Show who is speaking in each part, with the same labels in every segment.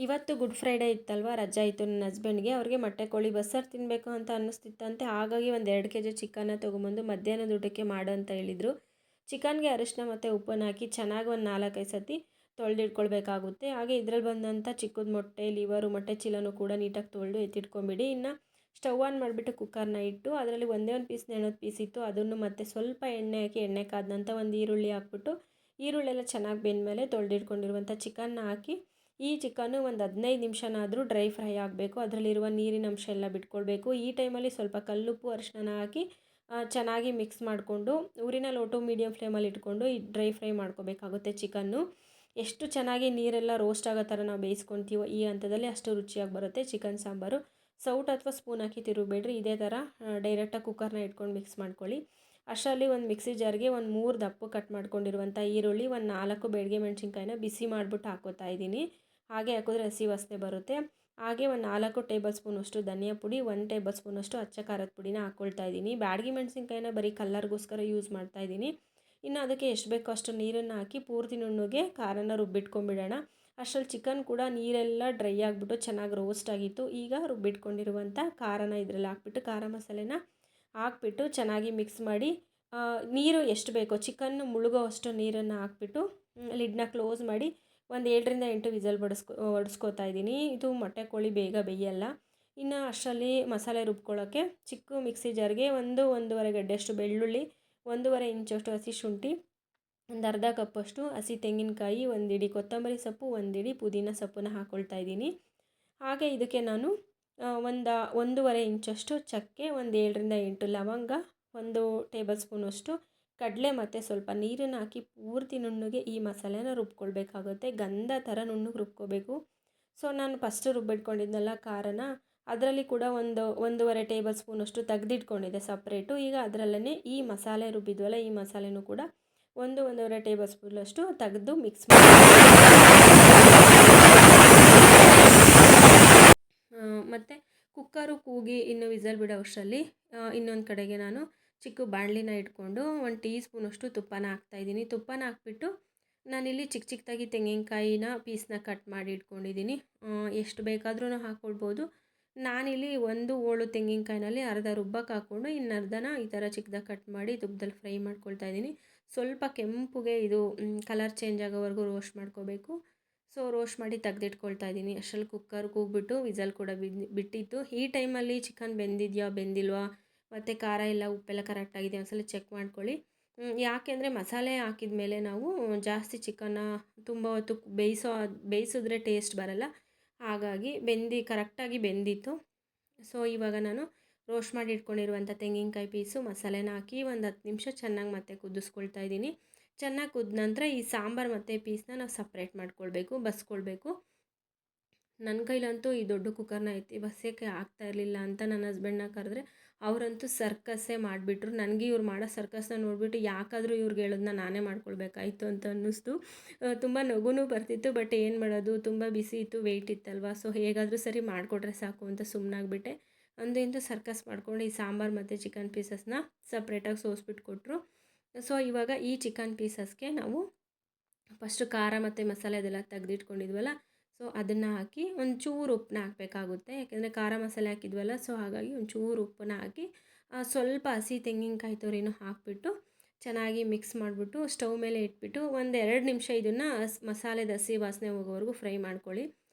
Speaker 1: ಇವತ್ತು good Friday ಇತ್ತಲ್ವ, ರಜಾ ಇತ್ತು ನನ್ನ ಹಸ್ಬೆಂಡ್ಗೆ. ಅವ್ರಿಗೆ ಮೊಟ್ಟೆ ಕೋಳಿ ಬಸ್ಸಾರು ತಿನ್ನಬೇಕು ಅಂತ ಅನ್ನಿಸ್ತಿತ್ತಂತೆ. ಹಾಗಾಗಿ ಒಂದು 2 ಕೆಜಿ ಚಿಕನ್ನ ತೊಗೊಂಬಂದು ಮಧ್ಯಾಹ್ನದ ಊಟಕ್ಕೆ ಮಾಡು ಅಂತ ಹೇಳಿದರು. ಚಿಕನ್ಗೆ ಅರಿಶಿನ ಮತ್ತು ಉಪ್ಪನ್ನು ಹಾಕಿ ಚೆನ್ನಾಗಿ ಒಂದು 4-5 ಸತಿ ತೊಳೆದಿಟ್ಕೊಳ್ಬೇಕಾಗುತ್ತೆ. ಹಾಗೆ ಇದರಲ್ಲಿ ಬಂದಂಥ ಚಿಕ್ಕದ ಮೊಟ್ಟೆ, ಲಿವರು, ಮೊಟ್ಟೆ ಚೀಲನೂ ಕೂಡ ನೀಟಾಗಿ ತೊಳೆದು ಎತ್ತಿಟ್ಕೊಂಬಿಡಿ. ಇನ್ನು ಸ್ಟವ್ ಆನ್ ಮಾಡಿಬಿಟ್ಟು ಕುಕ್ಕರ್ನ ಇಟ್ಟು ಅದರಲ್ಲಿ ಒಂದೇ ಒಂದು ಪೀಸ್ ನೆನೆದ ಪೀಸ್ ಇತ್ತು, ಅದನ್ನು ಮತ್ತೆ ಸ್ವಲ್ಪ ಎಣ್ಣೆ ಹಾಕಿ, ಎಣ್ಣೆ ಕಾದ ನಂತರ ಒಂದು ಈರುಳ್ಳಿ ಹಾಕ್ಬಿಟ್ಟು, ಈರುಳ್ಳಿ ಎಲ್ಲ ಚೆನ್ನಾಗಿ ಬೆಂದಮೇಲೆ ತೊಳೆದಿಟ್ಕೊಂಡಿರುವಂಥ ಚಿಕನ್ನ ಹಾಕಿ, ಈ ಚಿಕನ್ನು ಒಂದು 15 ನಿಮಿಷನಾದರೂ ಡ್ರೈ ಫ್ರೈ ಆಗಬೇಕು. ಅದರಲ್ಲಿರುವ ನೀರಿನ ಅಂಶ ಎಲ್ಲ ಬಿಟ್ಕೊಳ್ಬೇಕು. ಈ ಟೈಮಲ್ಲಿ ಸ್ವಲ್ಪ ಕಲ್ಲುಪ್ಪು, ಅರಿಶಿನ ಹಾಕಿ ಚೆನ್ನಾಗಿ ಮಿಕ್ಸ್ ಮಾಡಿಕೊಂಡು ಊರಿನ ಲೋ ಟು ಮೀಡಿಯಮ್ ಫ್ಲೇಮಲ್ಲಿ ಇಟ್ಕೊಂಡು ಈ ಡ್ರೈ ಫ್ರೈ ಮಾಡ್ಕೋಬೇಕಾಗುತ್ತೆ. ಚಿಕನ್ನು ಎಷ್ಟು ಚೆನ್ನಾಗಿ ನೀರೆಲ್ಲ ರೋಸ್ಟ್ ಆಗೋ ಥರ ನಾವು ಬೇಯಿಸ್ಕೊತೀವೋ ಈ ಹಂತದಲ್ಲಿ ಅಷ್ಟು ರುಚಿಯಾಗಿ ಬರುತ್ತೆ ಚಿಕನ್ ಸಾಂಬಾರು. ಸೌಟ್ ಅಥವಾ ಸ್ಪೂನ್ ಹಾಕಿ ತಿರುಗಬೇಡ್ರಿ, ಇದೇ ಥರ ಡೈರೆಕ್ಟಾಗಿ ಕುಕ್ಕರ್ನ ಇಟ್ಕೊಂಡು ಮಿಕ್ಸ್ ಮಾಡ್ಕೊಳ್ಳಿ. ಅಷ್ಟರಲ್ಲಿ ಒಂದು ಮಿಕ್ಸಿ ಜಾರ್ಗೆ ಒಂದು 3 ದಪ್ಪ ಕಟ್ ಮಾಡ್ಕೊಂಡಿರುವಂಥ ಈರುಳ್ಳಿ, ಒಂದು 4 ಬೆಳಗ್ಗೆ ಮೆಣಸಿನ್ಕಾಯಿನ ಬಿಸಿ ಮಾಡಿಬಿಟ್ಟು ಹಾಕೋತಾ ಇದ್ದೀನಿ. ಹಾಗೆ ಹಾಕಿದ್ರೆ ಹಸಿ ವಾಸನೆ ಬರುತ್ತೆ. ಹಾಗೆ ಒಂದು 4 ಟೇಬಲ್ ಸ್ಪೂನಷ್ಟು ಧನಿಯಾ ಪುಡಿ, 1 ಟೇಬಲ್ ಸ್ಪೂನಷ್ಟು ಅಚ್ಚ ಖಾರದ ಪುಡಿನ ಹಾಕ್ಕೊಳ್ತಾ ಇದ್ದೀನಿ. ಬ್ಯಾಡಗಿ ಮೆಣಸಿನ್ಕಾಯಿನ ಬರೀ ಕಲ್ಲರ್ಗೋಸ್ಕರ ಯೂಸ್ ಮಾಡ್ತಾ ಇದ್ದೀನಿ. ಇನ್ನು ಅದಕ್ಕೆ ಎಷ್ಟು ಬೇಕೋ ಅಷ್ಟು ನೀರನ್ನು ಹಾಕಿ ಪೂರ್ತಿ ನುಣ್ಣಗೆ ಖಾರನ ರುಬ್ಬಿಟ್ಕೊಂಡ್ಬಿಡೋಣ. ಅಷ್ಟರಲ್ಲಿ ಚಿಕನ್ ಕೂಡ ನೀರೆಲ್ಲ ಡ್ರೈ ಆಗಿಬಿಟ್ಟು ಚೆನ್ನಾಗಿ ರೋಸ್ಟ್ ಆಗಿತ್ತು. ಈಗ ರುಬ್ಬಿಟ್ಕೊಂಡಿರುವಂಥ ಖಾರನ ಇದರಲ್ಲಿ ಹಾಕ್ಬಿಟ್ಟು, ಖಾರ ಮಸಾಲೆನ ಹಾಕ್ಬಿಟ್ಟು ಚೆನ್ನಾಗಿ ಮಿಕ್ಸ್ ಮಾಡಿ, ನೀರು ಎಷ್ಟು ಬೇಕೋ ಚಿಕನ್ನು ಮುಳುಗೋ ಅಷ್ಟು ನೀರನ್ನು ಹಾಕ್ಬಿಟ್ಟು ಲಿಡ್ನ ಕ್ಲೋಸ್ ಮಾಡಿ ಒಂದು 7ರಿಂದ 8 ವಿಸಲ್ ಹೊಡೆಸ್ಕೋತಾ ಇದ್ದೀನಿ. ಇದು ಮೊಟ್ಟೆ ಕೋಳಿ ಬೇಗ ಬೇಯಲ್ಲ. ಇನ್ನು ಅಷ್ಟರಲ್ಲಿ ಮಸಾಲೆ ರುಬ್ಕೊಳ್ಳೋಕ್ಕೆ ಚಿಕ್ಕ ಮಿಕ್ಸಿ ಜಾರ್ಗೆ 1-1.5 ಗಡ್ಡೆಯಷ್ಟು ಬೆಳ್ಳುಳ್ಳಿ, 1.5 ಇಂಚಷ್ಟು ಹಸಿ ಶುಂಠಿ, ಒಂದು ಅರ್ಧ ಕಪ್ಪಷ್ಟು ಹಸಿ ತೆಂಗಿನಕಾಯಿ, 1 ಹಿಡಿ ಕೊತ್ತಂಬರಿ ಸೊಪ್ಪು, 1 ಹಿಡಿ ಪುದೀನ ಸೊಪ್ಪನ್ನ ಹಾಕ್ಕೊಳ್ತಾ ಇದ್ದೀನಿ. ಹಾಗೆ ಇದಕ್ಕೆ ನಾನು 1.5 ಇಂಚಷ್ಟು ಚಕ್ಕೆ, ಒಂದು 7ರಿಂದ 8 ಲವಂಗ, 1 ಟೇಬಲ್ ಸ್ಪೂನಷ್ಟು ಕಡಲೆ ಮತ್ತು ಸ್ವಲ್ಪ ನೀರನ್ನು ಹಾಕಿ ಪೂರ್ತಿ ನುಣ್ಣಗೆ ಈ ಮಸಾಲೆನ ರುಬ್ಕೊಳ್ಬೇಕಾಗುತ್ತೆ. ಗಂಧ ಥರ ನುಣ್ಣಗೆ ರುಬ್ಕೋಬೇಕು. ಸೊ ನಾನು ಫಸ್ಟು ರುಬ್ಬಿಟ್ಕೊಂಡಿದ್ನಲ್ಲ ಖಾರನ, ಅದರಲ್ಲಿ ಕೂಡ 1.5 ಟೇಬಲ್ ಸ್ಪೂನಷ್ಟು ತೆಗೆದಿಟ್ಕೊಂಡಿದ್ದೆ ಸಪ್ರೇಟು. ಈಗ ಅದರಲ್ಲೇ ಈ ಮಸಾಲೆ ರುಬ್ಬಿದ್ವಲ್ಲ, ಈ ಮಸಾಲೆನೂ ಕೂಡ 1-1.5 ಟೇಬಲ್ ಸ್ಪೂನಷ್ಟು ತೆಗೆದು ಮಿಕ್ಸ್ ಮಾಡಿ, ಮತ್ತು ಕುಕ್ಕರು ಕೂಗಿ ಇನ್ನು ವಿಸಲ್ ಬಿಡೋ ಅಷ್ಟರಲ್ಲಿ ಇನ್ನೊಂದು ಕಡೆಗೆ ನಾನು ಚಿಕ್ಕ ಬಾಣಲಿನ ಇಟ್ಕೊಂಡು 1 ಟೀ ಸ್ಪೂನಷ್ಟು ತುಪ್ಪನ ಹಾಕ್ತಾಯಿದ್ದೀನಿ. ತುಪ್ಪನ ಹಾಕ್ಬಿಟ್ಟು ನಾನಿಲ್ಲಿ ಚಿಕ್ಕ ಚಿಕ್ಕದಾಗಿ ತೆಂಗಿನಕಾಯಿನ ಪೀಸ್ನ ಕಟ್ ಮಾಡಿ ಇಟ್ಕೊಂಡಿದ್ದೀನಿ. ಎಷ್ಟು ಬೇಕಾದ್ರೂ ಹಾಕ್ಕೊಳ್ಬೋದು. ನಾನಿಲ್ಲಿ 1 ಹೋಳು ತೆಂಗಿನಕಾಯಿನಲ್ಲಿ ಅರ್ಧ ರುಬ್ಬಕ್ಕೆ ಹಾಕ್ಕೊಂಡು ಇನ್ನು ಅರ್ಧನ ಈ ಥರ ಚಿಕ್ಕದಾಗಿ ಕಟ್ ಮಾಡಿ ತುಪ್ಪದಲ್ಲಿ ಫ್ರೈ ಮಾಡ್ಕೊಳ್ತಾ ಇದ್ದೀನಿ. ಸ್ವಲ್ಪ ಕೆಂಪುಗೆ ಇದು ಕಲರ್ ಚೇಂಜ್ ಆಗೋವರೆಗೂ ರೋಸ್ಟ್ ಮಾಡ್ಕೋಬೇಕು. ಸೊ ರೋಸ್ಟ್ ಮಾಡಿ ತೆಗೆದಿಟ್ಕೊಳ್ತಾ ಇದ್ದೀನಿ. ಅಷ್ಟರಲ್ಲಿ ಕುಕ್ಕರ್ ಕೂಗ್ಬಿಟ್ಟು ವಿಸಲ್ ಕೂಡ ಬಿಟ್ಟಿತ್ತು. ಈ ಟೈಮಲ್ಲಿ ಚಿಕನ್ ಬೆಂದಿದೆಯಾ ಬೆಂದಿಲ್ವಾ, ಮತ್ತು ಖಾರ ಎಲ್ಲ ಉಪ್ಪೆಲ್ಲ ಕರೆಕ್ಟಾಗಿದೆ ಒಂದ್ಸಲ ಚೆಕ್ ಮಾಡ್ಕೊಳ್ಳಿ. ಯಾಕೆಂದರೆ ಮಸಾಲೆ ಹಾಕಿದ ಮೇಲೆ ನಾವು ಜಾಸ್ತಿ ಚಿಕನ್ನ ತುಂಬ ಹೊತ್ತು ಬೇಯಿಸಿದ್ರೆ ಟೇಸ್ಟ್ ಬರಲ್ಲ. ಹಾಗಾಗಿ ಕರೆಕ್ಟಾಗಿ ಬೆಂದಿತ್ತು. ಸೊ ಇವಾಗ ನಾನು ರೋಸ್ಟ್ ಮಾಡಿ ಇಟ್ಕೊಂಡಿರುವಂಥ ತೆಂಗಿನಕಾಯಿ ಪೀಸು ಮಸಾಲೆನ ಹಾಕಿ ಒಂದು 10 ನಿಮಿಷ ಚೆನ್ನಾಗಿ ಮತ್ತೆ ಕುದಿಸ್ಕೊಳ್ತಾ ಇದ್ದೀನಿ. ಚೆನ್ನಾಗಿ ಕುದ್ದ ನಂತರ ಈ ಸಾಂಬಾರು ಮತ್ತು ಪೀಸ್ನ ನಾವು ಸಪ್ರೇಟ್ ಮಾಡ್ಕೊಳ್ಬೇಕು, ಬಸ್ಕೊಳ್ಬೇಕು. ನನ್ನ ಕೈಲಂತೂ ಈ ದೊಡ್ಡ ಕುಕ್ಕರ್ನ ಎತ್ತಿ ಬಸ್ಸೋಕ್ಕೆ ಆಗ್ತಾ ಇರಲಿಲ್ಲ ಅಂತ ನನ್ನ ಹಸ್ಬೆಂಡ್ನ ಕರೆದ್ರೆ ಅವರಂತೂ ಸರ್ಕಸ್ಸೇ ಮಾಡಿಬಿಟ್ರು. ನನಗೆ ಇವ್ರು ಮಾಡೋ ಸರ್ಕಸ್ನ ನೋಡಿಬಿಟ್ಟು ಯಾಕಾದರೂ ಇವ್ರಿಗೆ ಹೇಳೋದನ್ನ ನಾನೇ ಮಾಡ್ಕೊಳ್ಬೇಕಾಯ್ತು ಅಂತ ಅನ್ನಿಸ್ತು. ತುಂಬ ನಗುನೂ ಬರ್ತಿತ್ತು. ಬಟ್ ಏನು ಮಾಡೋದು, ತುಂಬ ಬಿಸಿ ಇತ್ತು, ವೆಯ್ಟ್ ಇತ್ತಲ್ವ. ಸೊ ಹೇಗಾದರೂ ಸರಿ ಮಾಡಿಕೊಟ್ರೆ ಸಾಕು ಅಂತ ಸುಮ್ಮನಾಗ್ಬಿಟ್ಟೆ. ಅಂದೆಂದು ಸರ್ಕಸ್ ಮಾಡ್ಕೊಂಡು ಈ ಸಾಂಬಾರು ಮತ್ತು ಚಿಕನ್ ಪೀಸಸ್ನ ಸಪ್ರೇಟಾಗಿ ಸೋಸ್ಬಿಟ್ಟು ಕೊಟ್ಟರು. ಸೊ ಇವಾಗ ಈ ಚಿಕನ್ ಪೀಸಸ್ಗೆ ನಾವು ಫಸ್ಟು ಖಾರ ಮತ್ತು ಮಸಾಲೆ ಅದೆಲ್ಲ ತೆಗೆದಿಟ್ಕೊಂಡಿದ್ವಲ್ಲ, ಸೊ ಅದನ್ನು ಹಾಕಿ ಒಂಚೂರು ಉಪ್ಪನ್ನ ಹಾಕಬೇಕಾಗುತ್ತೆ. ಯಾಕೆಂದರೆ ಖಾರ ಮಸಾಲೆ ಹಾಕಿದ್ವಲ್ಲ, ಸೊ ಹಾಗಾಗಿ ಒಂಚೂರು ಉಪ್ಪನ್ನ ಹಾಕಿ ಸ್ವಲ್ಪ ಹಸಿ ತೆಂಗಿನಕಾಯಿ ತುರಿನೂ ಹಾಕಿಬಿಟ್ಟು ಚೆನ್ನಾಗಿ ಮಿಕ್ಸ್ ಮಾಡಿಬಿಟ್ಟು ಸ್ಟವ್ ಮೇಲೆ ಇಟ್ಬಿಟ್ಟು 1-2 ನಿಮಿಷ ಇದನ್ನು ಮಸಾಲೆದ ಹಸಿ ವಾಸನೆ ಹೋಗೋವರೆಗೂ ಫ್ರೈ ಮಾಡ್ಕೊಳ್ಳಿ.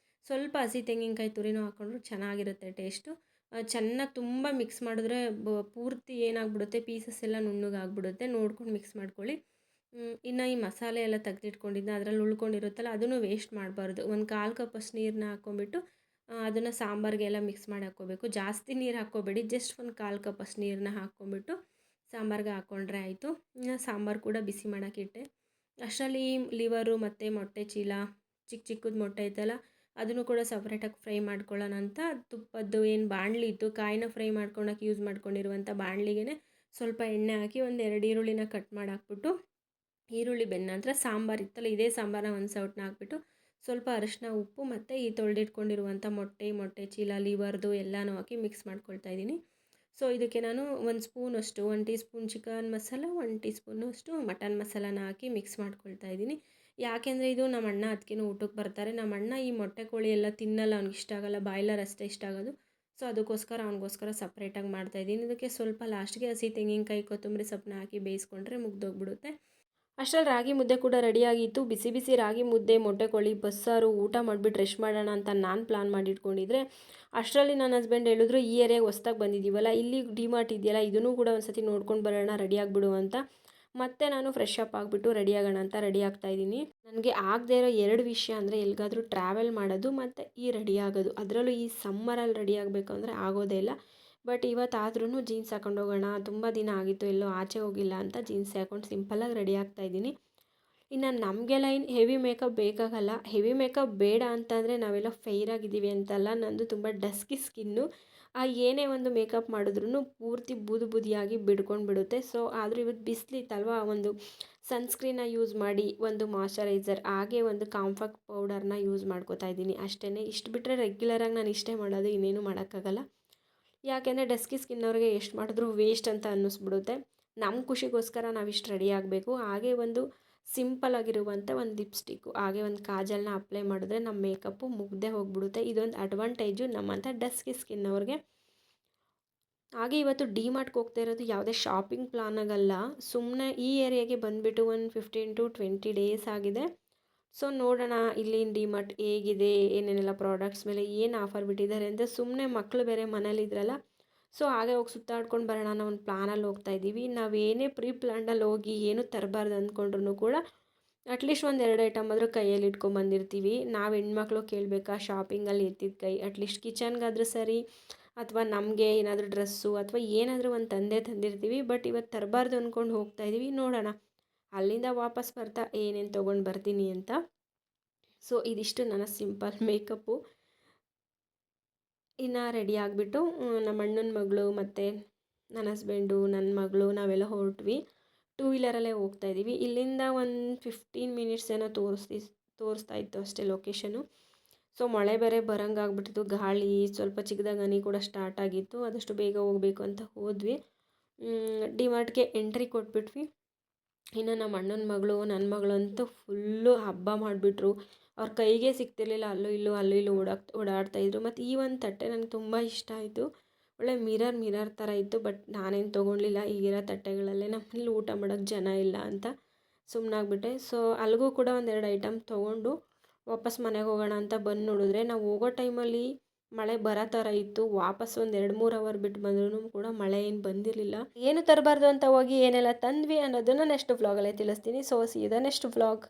Speaker 1: ಸ್ವಲ್ಪ ಹಸಿ ತೆಂಗಿನಕಾಯಿ ತುರಿನೂ ಹಾಕ್ಕೊಂಡ್ರು ಚೆನ್ನಾಗಿರುತ್ತೆ ಟೇಸ್ಟು. ಚೆನ್ನಾಗಿ ತುಂಬ ಮಿಕ್ಸ್ ಮಾಡಿದ್ರೆ ಪೂರ್ತಿ ಏನಾಗ್ಬಿಡುತ್ತೆ, ಪೀಸಸ್ ಎಲ್ಲ ನುಣ್ಣಗಾಗ್ಬಿಡುತ್ತೆ. ನೋಡ್ಕೊಂಡು ಮಿಕ್ಸ್ ಮಾಡ್ಕೊಳ್ಳಿ. ಇನ್ನು ಈ ಮಸಾಲೆ ಎಲ್ಲ ತೆಗೆದಿಟ್ಕೊಂಡಿದ್ದ ಅದರಲ್ಲಿ ಉಳ್ಕೊಂಡಿರುತ್ತಲ್ಲ, ಅದನ್ನು ವೇಸ್ಟ್ ಮಾಡಬಾರ್ದು. 1/4 ಕಪ್ಪಷ್ಟು ನೀರನ್ನ ಹಾಕ್ಕೊಂಬಿಟ್ಟು ಅದನ್ನು ಸಾಂಬಾರಿಗೆಲ್ಲ ಮಿಕ್ಸ್ ಮಾಡಿ ಹಾಕ್ಕೋಬೇಕು. ಜಾಸ್ತಿ ನೀರು ಹಾಕ್ಕೋಬೇಡಿ, ಜಸ್ಟ್ 1/4 ಕಪ್ಪಷ್ಟು ನೀರನ್ನ ಹಾಕ್ಕೊಂಬಿಟ್ಟು ಸಾಂಬಾರಿಗೆ ಹಾಕ್ಕೊಂಡ್ರೆ ಆಯಿತು. ಸಾಂಬಾರು ಕೂಡ ಬಿಸಿ ಮಾಡೋಕ್ಕಿಟ್ಟೆ. ಅಷ್ಟರಲ್ಲಿ ಲಿವರು ಮತ್ತು ಮೊಟ್ಟೆ ಚೀಲ, ಚಿಕ್ಕದು ಮೊಟ್ಟೆ ಐತಲ್ಲ, ಅದನ್ನು ಕೂಡ ಸಪ್ರೇಟಾಗಿ ಫ್ರೈ ಮಾಡ್ಕೊಳ್ಳೋಣ ಅಂತ ತುಪ್ಪದ್ದು ಏನು ಬಾಣಲಿ ಇತ್ತು, ಕಾಯಿನ ಫ್ರೈ ಮಾಡ್ಕೊಳಕ್ಕೆ ಯೂಸ್ ಮಾಡ್ಕೊಂಡಿರುವಂಥ ಬಾಣಲಿಗೆ ಸ್ವಲ್ಪ ಎಣ್ಣೆ ಹಾಕಿ 1-2 ಈರುಳ್ಳಿನ ಕಟ್ ಮಾಡಿ ಹಾಕ್ಬಿಟ್ಟು, ಈರುಳ್ಳಿ ಬೆಂದ ನಂತರ ಸಾಂಬಾರು ಇತ್ತಲ್ಲ, ಇದೇ ಸಾಂಬಾರನ್ನ ಒಂದು ಸೌಟನ್ನ ಹಾಕ್ಬಿಟ್ಟು ಸ್ವಲ್ಪ ಅರಿಶಿನ, ಉಪ್ಪು ಮತ್ತು ಈ ತೊಳೆದಿಟ್ಕೊಂಡಿರುವಂಥ ಮೊಟ್ಟೆ ಚೀಲ, ಲಿವರ್ದು ಎಲ್ಲನೂ ಹಾಕಿ ಮಿಕ್ಸ್ ಮಾಡ್ಕೊಳ್ತಾ ಇದ್ದೀನಿ. ಸೊ ಇದಕ್ಕೆ ನಾನು 1 ಸ್ಪೂನಷ್ಟು 1 tea spoon chicken masala, 1 tea ಸ್ಪೂನಷ್ಟು ಮಟನ್ ಮಸಾಲಾನ ಹಾಕಿ ಮಿಕ್ಸ್ ಮಾಡ್ಕೊಳ್ತಾ ಇದ್ದೀನಿ. ಯಾಕೆಂದರೆ ಇದು ನಮ್ಮ ಅಣ್ಣ ಅದಕ್ಕೇನು ಊಟಕ್ಕೆ ಬರ್ತಾರೆ. ನಮ್ಮ ಅಣ್ಣ ಈ ಮೊಟ್ಟೆ ಕೋಳಿ ಎಲ್ಲ ತಿನ್ನಲ್ಲ, ಅವ್ನಿಗೆ ಇಷ್ಟ ಆಗಲ್ಲ, ಬಾಯ್ಲರ್ ಅಷ್ಟೇ ಇಷ್ಟ ಆಗೋದು. ಸೊ ಅದಕ್ಕೋಸ್ಕರ ಅವನಿಗೋಸ್ಕರ ಸಪ್ರೇಟಾಗಿ ಮಾಡ್ತಾಯಿದ್ದೀನಿ. ಇದಕ್ಕೆ ಸ್ವಲ್ಪ ಲಾಸ್ಟ್ಗೆ ಹಸಿ ತೆಂಗಿನಕಾಯಿ ಕೊತ್ತಂಬರಿ ಸೊಪ್ಪನ್ನ ಹಾಕಿ ಬೇಯಿಸ್ಕೊಂಡ್ರೆ ಮುಗ್ದೋಗ್ಬಿಡುತ್ತೆ. ಅಷ್ಟರಲ್ಲಿ ರಾಗಿ ಮುದ್ದೆ ಕೂಡ ರೆಡಿಯಾಗಿತ್ತು. ಬಿಸಿ ಬಿಸಿ ರಾಗಿ ಮುದ್ದೆ, ಮೊಟ್ಟೆ ಕೋಳಿ, ಬಸ್ಸಾರು ಊಟ ಮಾಡಿಬಿಟ್ಟು ರೆಸ್ಟ್ ಮಾಡೋಣ ಅಂತ ನಾನು ಪ್ಲಾನ್ ಮಾಡಿ ಇಟ್ಕೊಂಡಿದ್ರೆ, ಅಷ್ಟರಲ್ಲಿ ನನ್ನ ಹಸ್ಬೆಂಡ್ ಹೇಳಿದ್ರು, ಈ ಏರಿಯಾಗೆ ಹೊಸ್ದಾಗಿ ಬಂದಿದ್ದೀವಲ್ಲ, ಇಲ್ಲಿ ಡಿಮಾರ್ಟ್ ಇದೆಯಲ್ಲ, ಇದನ್ನು ಕೂಡ ಒಂದು ಸತಿ ನೋಡ್ಕೊಂಡು ಬರೋಣ, ರೆಡಿ ಆಗಿಬಿಡು ಅಂತ. ಮತ್ತೆ ನಾನು ಫ್ರೆಶ್ ಅಪ್ ಆಗಿಬಿಟ್ಟು ರೆಡಿ ಆಗೋಣ ಅಂತ ರೆಡಿ ಆಗ್ತಾಯಿದ್ದೀನಿ. ನನಗೆ ಆಗದೇ ಇರೋ 2 ವಿಷಯ ಅಂದರೆ ಎಲ್ಲಿಗಾದರೂ ಟ್ರಾವೆಲ್ ಮಾಡೋದು ಮತ್ತು ಈ ರೆಡಿ ಆಗೋದು. ಅದರಲ್ಲೂ ಈ ಸಮ್ಮರಲ್ಲಿ ರೆಡಿ ಆಗಬೇಕು ಅಂದರೆ ಆಗೋದೇ ಇಲ್ಲ. ಬಟ್ ಇವತ್ತಾದ್ರೂ ಜೀನ್ಸ್ ಹಾಕೊಂಡು ಹೋಗೋಣ, ತುಂಬ ದಿನ ಆಗಿತ್ತು ಎಲ್ಲೋ ಆಚೆ ಹೋಗಿಲ್ಲ ಅಂತ ಜೀನ್ಸ್ ಹಾಕೊಂಡು ಸಿಂಪಲ್ಲಾಗಿ ರೆಡಿ ಆಗ್ತಾಯಿದ್ದೀನಿ. ಇನ್ನು ನಮಗೆಲ್ಲ ಏನು ಹೆವಿ ಮೇಕಪ್ ಬೇಕಾಗಲ್ಲ. ಹೆವಿ ಮೇಕಪ್ ಬೇಡ ಅಂತಂದರೆ ನಾವೆಲ್ಲ ಫೇರ್ ಆಗಿದ್ದೀವಿ ಅಂತಲ್ಲ, ನಂದು ತುಂಬ ಡಸ್ಕಿ ಸ್ಕಿನ್ನು. ಏನೇ ಒಂದು ಮೇಕಪ್ ಮಾಡಿದ್ರೂ ಪೂರ್ತಿ ಬೂದು ಬೂದಿಯಾಗಿ ಬಿಡ್ಕೊಂಡು ಬಿಡುತ್ತೆ. ಸೊ ಆದರೂ ಇವತ್ತು ಬಿಸಿಲಿತ್ತಲ್ವ, ಒಂದು ಸನ್ಸ್ಕ್ರೀನ್ನ ಯೂಸ್ ಮಾಡಿ, ಒಂದು ಮಾಯ್ಶ್ಚರೈಸರ್, ಹಾಗೆ ಒಂದು ಕಾಂಫಾಕ್ಟ್ ಪೌಡರ್ನ ಯೂಸ್ ಮಾಡ್ಕೋತಾ ಇದ್ದೀನಿ ಅಷ್ಟೇ. ಇಷ್ಟು ಬಿಟ್ಟರೆ ರೆಗ್ಯುಲರಾಗಿ ನಾನು ಇಷ್ಟೇ ಮಾಡೋದು, ಇನ್ನೇನು ಮಾಡೋಕ್ಕಾಗಲ್ಲ. ಯಾಕೆಂದರೆ ಡಸ್ಕಿ ಸ್ಕಿನ್ನವ್ರಿಗೆ ಎಷ್ಟು ಮಾಡಿದ್ರೂ ವೇಸ್ಟ್ ಅಂತ ಅನ್ನಿಸ್ಬಿಡುತ್ತೆ. ನಮ್ಮ ಖುಷಿಗೋಸ್ಕರ ನಾವಿಷ್ಟು ರೆಡಿ ಆಗಬೇಕು. ಹಾಗೆ ಒಂದು ಸಿಂಪಲ್ ಆಗಿರುವಂಥ ಒಂದು ಲಿಪ್ಸ್ಟಿಕ್ಕು, ಹಾಗೆ ಒಂದು ಕಾಜಲ್ನ ಅಪ್ಲೈ ಮಾಡಿದ್ರೆ ನಮ್ಮ ಮೇಕಪ್ಪು ಮುಗ್ದೇ ಹೋಗ್ಬಿಡುತ್ತೆ. ಇದೊಂದು ಅಡ್ವಾಂಟೇಜು ನಮ್ಮಂಥ ಡಸ್ಕಿ ಸ್ಕಿನ್ನವ್ರಿಗೆ. ಹಾಗೆ ಇವತ್ತು ಡಿಮಾರ್ಟ್ಗೆ ಹೋಗ್ತಾ ಇರೋದು ಯಾವುದೇ ಶಾಪಿಂಗ್ ಪ್ಲಾನಾಗಲ್ಲ, ಸುಮ್ಮನೆ ಈ ಏರಿಯಾಗೆ ಬಂದುಬಿಟ್ಟು ಒಂದು 15 to 20 ಡೇಸ್ ಆಗಿದೆ. ಸೊ ನೋಡೋಣ ಇಲ್ಲಿನ ಡಿಮಾರ್ಟ್ ಹೇಗಿದೆ, ಏನೇನೆಲ್ಲ ಪ್ರಾಡಕ್ಟ್ಸ್ ಮೇಲೆ ಏನು ಆಫರ್ ಬಿಟ್ಟಿದ್ದಾರೆ ಅಂತ. ಸುಮ್ಮನೆ ಮಕ್ಕಳು ಬೇರೆ ಮನೇಲಿದ್ರಲ್ಲ, ಸೊ ಹಾಗೆ ಹೋಗಿ ಸುತ್ತಾಡ್ಕೊಂಡು ಬರೋಣ ಅನ್ನೋ ಒಂದು ಪ್ಲಾನಲ್ಲಿ ಹೋಗ್ತಾ ಇದ್ದೀವಿ. ನಾವೇನೇ ಪ್ರೀ ಪ್ಲ್ಯಾನಲ್ಲಿ ಹೋಗಿ ಏನೂ ತರಬಾರ್ದು ಅಂದ್ಕೊಂಡ್ರೂ ಕೂಡ ಅಟ್ಲೀಸ್ಟ್ ಒಂದು 2 ಐಟಮ್ ಆದರೂ ಕೈಯಲ್ಲಿ ಇಟ್ಕೊಂಬಂದಿರ್ತೀವಿ. ನಾವು ಹೆಣ್ಮಕ್ಳು ಕೇಳಬೇಕಾ ಶಾಪಿಂಗಲ್ಲಿ ಎತ್ತಿದ ಕೈ? ಅಟ್ಲೀಸ್ಟ್ ಕಿಚನ್ಗಾದರೂ ಸರಿ, ಅಥವಾ ನಮಗೆ ಏನಾದರೂ ಡ್ರೆಸ್ಸು ಅಥವಾ ಏನಾದರೂ ಒಂದು ತಂದಿರ್ತೀವಿ. ಬಟ್ ಇವತ್ತು ತರಬಾರ್ದು ಅಂದ್ಕೊಂಡು ಹೋಗ್ತಾ ಇದ್ದೀವಿ. ನೋಡೋಣ ಅಲ್ಲಿಂದ ವಾಪಸ್ ಬರ್ತಾ ಏನೇನು ತೊಗೊಂಡು ಬರ್ತೀನಿ ಅಂತ. ಸೊ ಇದಿಷ್ಟು ನನ್ನ ಸಿಂಪಲ್ ಮೇಕಪ್ಪು. ಇನ್ನು ರೆಡಿ ಆಗಿಬಿಟ್ಟು ನಮ್ಮ ಅಣ್ಣನ ಮಗಳು ಮತ್ತು ನನ್ನ ಹಸ್ಬೆಂಡು, ನನ್ನ ಮಗಳು ನಾವೆಲ್ಲ ಹೊರಟ್ವಿ. 2 ವೀಲರಲ್ಲೇ ಹೋಗ್ತಾಯಿದ್ದೀವಿ. ಇಲ್ಲಿಂದ ಒಂದು 15 ಮಿನಿಟ್ಸ್ ಏನೋ ತೋರಿಸ್ತಾ ಇತ್ತು ಅಷ್ಟೇ ಲೊಕೇಶನು. ಸೊ ಮಳೆ ಬೇರೆ ಬರೋಂಗಾಗ್ಬಿಟ್ಟಿತ್ತು, ಗಾಳಿ ಸ್ವಲ್ಪ ಚಿಕ್ಕದಾಗಿ ಹನಿ ಕೂಡ ಸ್ಟಾರ್ಟ್ ಆಗಿತ್ತು. ಆದಷ್ಟು ಬೇಗ ಹೋಗಬೇಕು ಅಂತ ಹೋದ್ವಿ. ಡಿಮಾರ್ಟ್ಗೆ ಎಂಟ್ರಿ ಕೊಟ್ಬಿಟ್ವಿ. ಇನ್ನು ನಮ್ಮ ಅಣ್ಣನ ಮಗಳು, ನನ್ನ ಮಗಳಂತೂ ಫುಲ್ಲು ಹಬ್ಬ ಮಾಡಿಬಿಟ್ರು. ಅವ್ರ ಕೈಗೆ ಸಿಗ್ತಿರ್ಲಿಲ್ಲ, ಅಲ್ಲೂ ಇಲ್ಲೂ ಓಡಾಡ್ತಾಯಿದ್ರು. ಮತ್ತು ಈ ಒಂದು ತಟ್ಟೆ ನನಗೆ ತುಂಬ ಇಷ್ಟ ಆಯಿತು. ಒಳ್ಳೆ ಮಿರರ್ ಥರ ಇತ್ತು. ಬಟ್ ನಾನೇನು ತೊಗೊಳ್ಲಿಲ್ಲ, ಈಗಿರೋ ತಟ್ಟೆಗಳಲ್ಲೇ ನಮ್ಮಲ್ಲಿ ಊಟ ಮಾಡೋಕ್ಕೆ ಜನ ಇಲ್ಲ ಅಂತ ಸುಮ್ಮನಾಗ್ಬಿಟ್ಟೆ. ಸೊ ಅಲ್ಲಿಗೂ ಕೂಡ ಒಂದೆರಡು ಐಟಮ್ ತೊಗೊಂಡು ವಾಪಸ್ ಮನೆಗೆ ಹೋಗೋಣ ಅಂತ ಬಂದು ನೋಡಿದ್ರೆ, ನಾವು ಹೋಗೋ ಟೈಮಲ್ಲಿ ಮಳೆ ಬರೋ ಥರ ಇತ್ತು. ವಾಪಸ್ ಒಂದು 2-3 ಅವರ್ ಬಿಟ್ಟು ಬಂದ್ರೂ ಕೂಡ ಮಳೆ ಏನು ಬಂದಿರಲಿಲ್ಲ. ಏನು ತರಬಾರ್ದು ಅಂತ ಹೋಗಿ ಏನೆಲ್ಲ ತಂದ್ವಿ ಅನ್ನೋದನ್ನು ನೆಕ್ಸ್ಟ್ ವ್ಲಾಗಲ್ಲೇ ತಿಳಿಸ್ತೀನಿ. So C the next vlog.